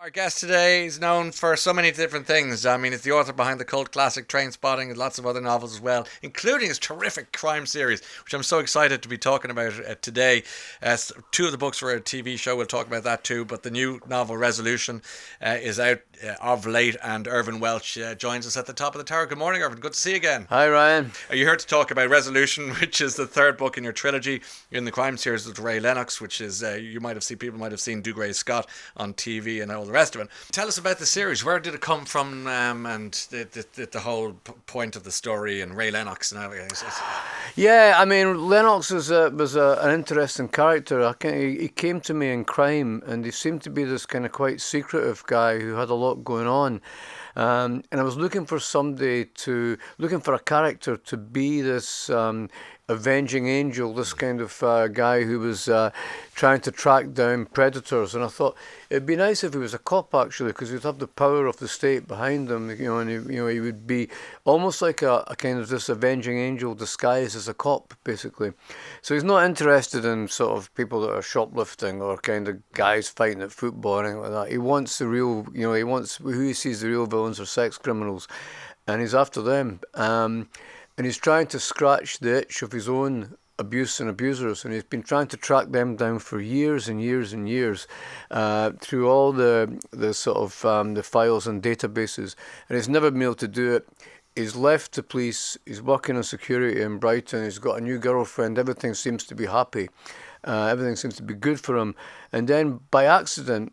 Our guest today is known for so many different things. I mean, he's the author behind the cult classic Trainspotting and lots of other novels as well, including his terrific crime series, which I'm so excited to be talking about today. Two of the books were a TV show. We'll talk about that too. But the new novel, Resolution, is out of late, and Irvine Welsh joins us at the top of the tower. Good morning, Irvine. Good to see you again. Hi, Ryan. Are you here to talk about Resolution, which is the third book in your trilogy in the crime series with Ray Lennox, which is, people might have seen Do Gray Scott on TV and all the rest of it. Tell us about the series. Where did it come from, and the whole point of the story, and Ray Lennox and everything? Yeah, I mean, Lennox was an interesting character. He came to me in crime, and he seemed to be this kind of quite secretive guy who had a lot going on. And I was looking for a character to be this avenging angel, this kind of guy who was trying to track down predators. And I thought it'd be nice if he was a cop, actually, because he'd have the power of the state behind him, and he would be almost like a kind of this avenging angel disguised as a cop, basically. So he's not interested in sort of people that are shoplifting or kind of guys fighting at football or anything like that. He wants the real, he wants who he sees the real villains are sex criminals, and he's after them. And he's trying to scratch the itch of his own abuse and abusers, and he's been trying to track them down for years and years and years through all the sort of the files and databases, and he's never been able to do it. He's left the police, he's working in security in Brighton, he's got a new girlfriend, everything seems to be happy, everything seems to be good for him, and then by accident,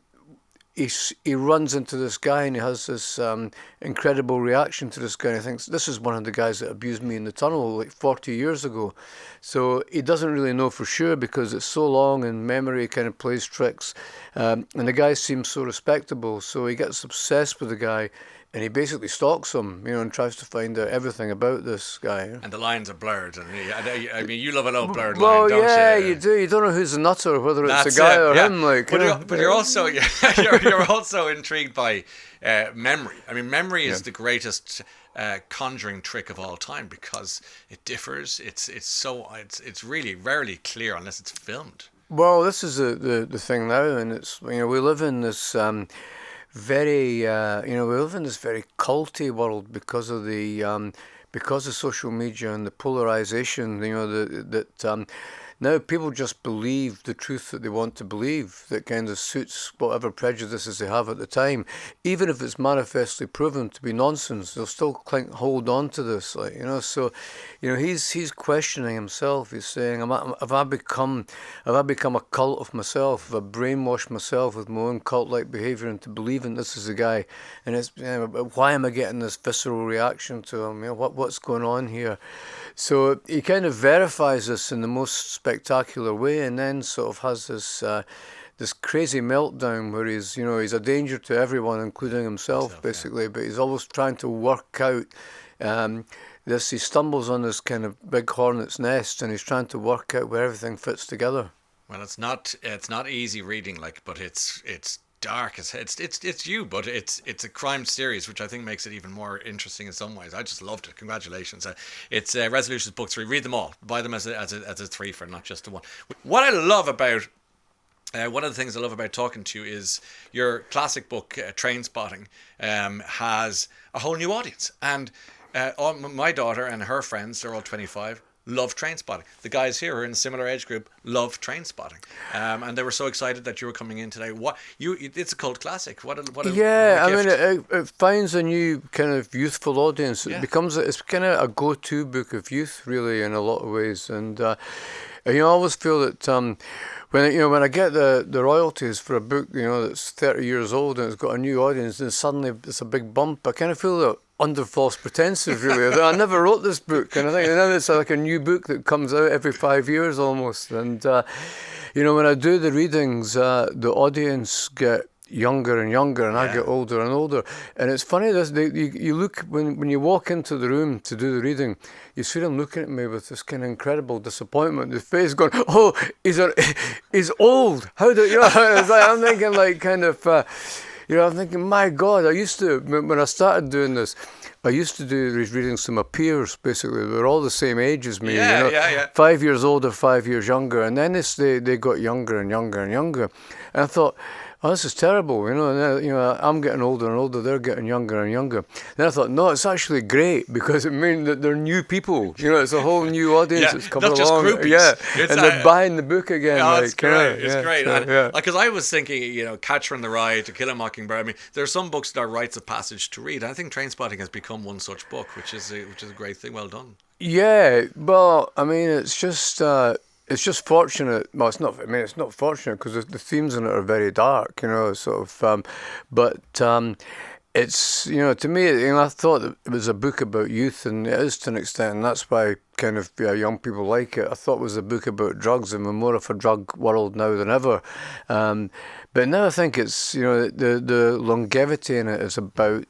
he runs into this guy, and he has this incredible reaction to this guy. And he thinks, this is one of the guys that abused me in the tunnel like 40 years ago. So he doesn't really know for sure because it's so long and memory kind of plays tricks. And the guy seems so respectable. So he gets obsessed with the guy, and he basically stalks him, and tries to find out everything about this guy. And the lines are blurred. And I mean, you love an old blurred line, don't you? Well, yeah, you do. You don't know who's the nutter, whether it's a guy or him. But you're also you're also intrigued by memory. I mean, memory is the greatest conjuring trick of all time because it differs. It's really rarely clear unless it's filmed. Well, this is the thing now, and it's we live in this. We live in this very culty world because of because of social media and the polarization. Now people just believe the truth that they want to believe that kind of suits whatever prejudices they have at the time, even if it's manifestly proven to be nonsense. They'll still hold on to this, So, he's questioning himself. He's saying, "Have I become a cult of myself? Have I brainwashed myself with my own cult-like behavior into believing this is the guy? And it's why am I getting this visceral reaction to him? What's going on here?" So he kind of verifies this in the most spectacular way, and then sort of has this crazy meltdown where he's a danger to everyone, including himself basically. But he's always trying to work out this. He stumbles on this kind of big hornet's nest, and he's trying to work out where everything fits together. Well, it's not easy reading, but it's dark. It's you, but it's a crime series, which I think makes it even more interesting in some ways. I just loved it. Congratulations. It's Resolutions Book 3. Read them all. Buy them as a three for, not just a one. What I love about one of the things I love about talking to you is your classic book, Trainspotting, has a whole new audience. And my daughter and her friends, they're all 25, love Trainspotting. The guys here who are in a similar age group love Trainspotting, and they were so excited that you were coming in today. It's a cult classic. What a gift. It finds a new kind of youthful audience. It becomes it's kind of a go-to book of youth, really, in a lot of ways. And I always feel that when I get the royalties for a book, that's 30 years old and it's got a new audience, and suddenly it's a big bump, I kind of feel that under false pretenses, really. I never wrote this book, and I think now it's like a new book that comes out every 5 years almost. And when I do the readings, the audience get younger and younger, and I get older and older. And it's funny, you look when you walk into the room to do the reading, you see them looking at me with this kind of incredible disappointment. His face going, "Oh, he's old. How do you?" It's like, I'm thinking like kind of. I'm thinking, my God, when I started doing this, I used to do these readings to my peers, basically. They were all the same age as me. 5 years older, 5 years younger. And then they got younger and younger and younger. And I thought, oh, this is terrible, and then, I'm getting older and older, they're getting younger and younger. Then I thought, no, it's actually great because it means that they're new people. It's a whole new audience that's coming not along. just groupies. Yeah, and they're buying the book again. Yeah, it's great. It's yeah, great. So, because I was thinking, Catcher in the Rye, To Kill a Mockingbird. I mean, there are some books that are rites of passage to read. I think Trainspotting has become one such book, which is a great thing. Well done. Yeah, well, I mean, it's just fortunate. Well, it's not. I mean, it's not fortunate because the themes in it are very dark. But it's to me. I thought that it was a book about youth, and it is to an extent. And that's why kind of young people like it. I thought it was a book about drugs, and we're more of a drug world now than ever. But now I think it's the longevity in it is about.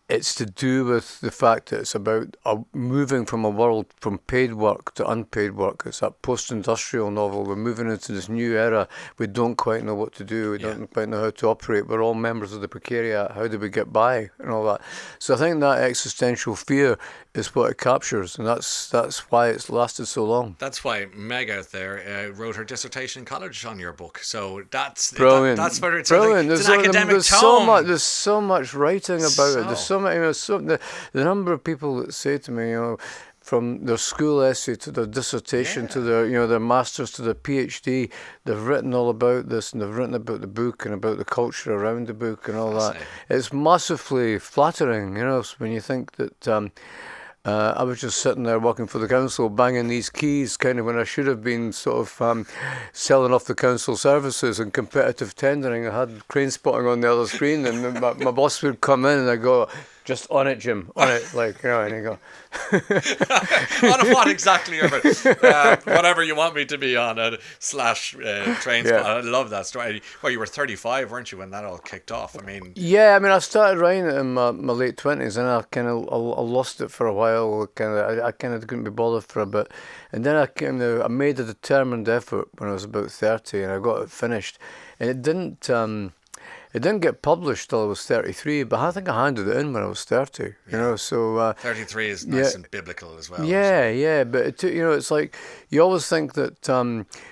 It's to do with the fact that it's about moving from a world from paid work to unpaid work. It's that post-industrial novel. We're moving into this new era. We don't quite know what to do. We don't quite know how to operate. We're all members of the precariat. How do we get by and all that? So I think that existential fear is what it captures, and that's why it's lasted so long. That's why Meg out there wrote her dissertation in college on your book. So that's brilliant. That's where it's brilliant. It's an academic tone. There's so much writing about it. There's so much. The number of people that say to me, from their school essay to their dissertation to their their masters to their PhD, they've written all about this, and they've written about the book and about the culture around the book and all that. It's massively flattering, when you think that. I was just sitting there working for the council, banging these keys, kind of when I should have been sort of selling off the council services and competitive tendering. I had Trainspotting on the other screen, and my boss would come in and I go, "Just on it, Jim, on it," and he go. On what exactly? Whatever you want me to be on /Trainspotting. Yeah. I love that story. Well, you were 35, weren't you, when that all kicked off? I mean, I started writing it in my late 20s, and I kind of I lost it for a while. I kind of couldn't be bothered for a bit, and then I made a determined effort when I was about 30, and I got it finished, and it didn't. It didn't get published till I was 33, but I think I handed it in when I was 30. So 33 is nice and biblical as well. Yeah, but it's like you always think that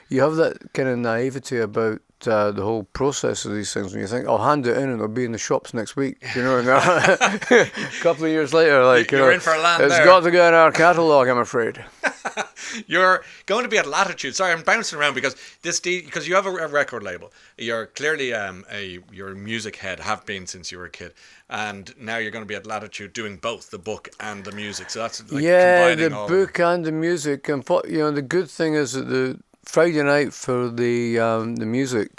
you have that kind of naivety about the whole process of these things when you think I'll hand it in and it'll be in the shops next week. And a couple of years later, you're in for a land. It's got to go in our catalogue, I'm afraid. You're going to be at Latitude. Sorry, I'm bouncing around because you have a record label. You're clearly you're a music head, have been since you were a kid, and now you're going to be at Latitude doing both the book and the music. So that's combining the book and the music. And the good thing is that the Friday night for the music.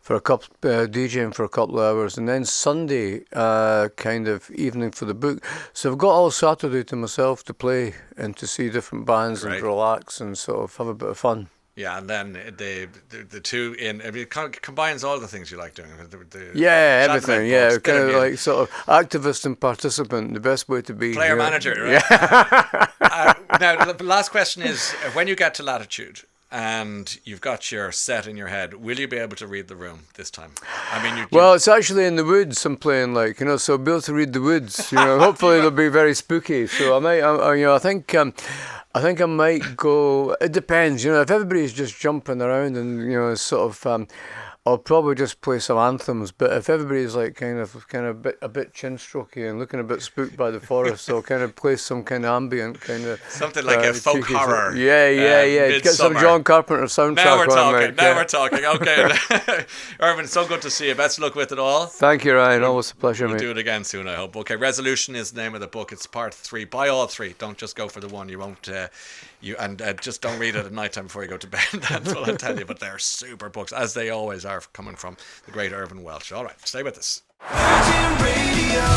For a couple DJing for a couple of hours, and then Sunday kind of evening for the book. So I've got all Saturday to myself to play and to see different bands and relax and sort of have a bit of fun. Yeah, and then the two it combines all the things you like doing. Everything. Yeah, kind of like sort of activist and participant. The best way to be. Player manager, right? Yeah. Now, the last question is: when you get to Latitude and you've got your set in your head, will you be able to read the room this time? I mean, well, it's actually in the woods. I'm playing, so I'll be able to read the woods. Hopefully they'll be very spooky. So I might, I think I might go. It depends, if everybody's just jumping around and sort of. I'll probably just play some anthems, but if everybody's kind of a bit chin strokey and looking a bit spooked by the forest, I'll kind of play some kind of ambient kind of something like a folk horror. Get some John Carpenter soundtrack. Now we're talking. Okay, Irvine, so good to see you. Best of luck with it all. Thank you, Ryan. Always a pleasure. We'll do it again soon, I hope. Okay, Resolution is the name of the book. It's part 3. Buy all 3. Don't just go for the one. You won't. Just don't read it at night time before you go to bed. That's what I tell you. But they're super books, as they always are, coming from the great Irvine Welsh. All right, stay with us. Virgin Radio.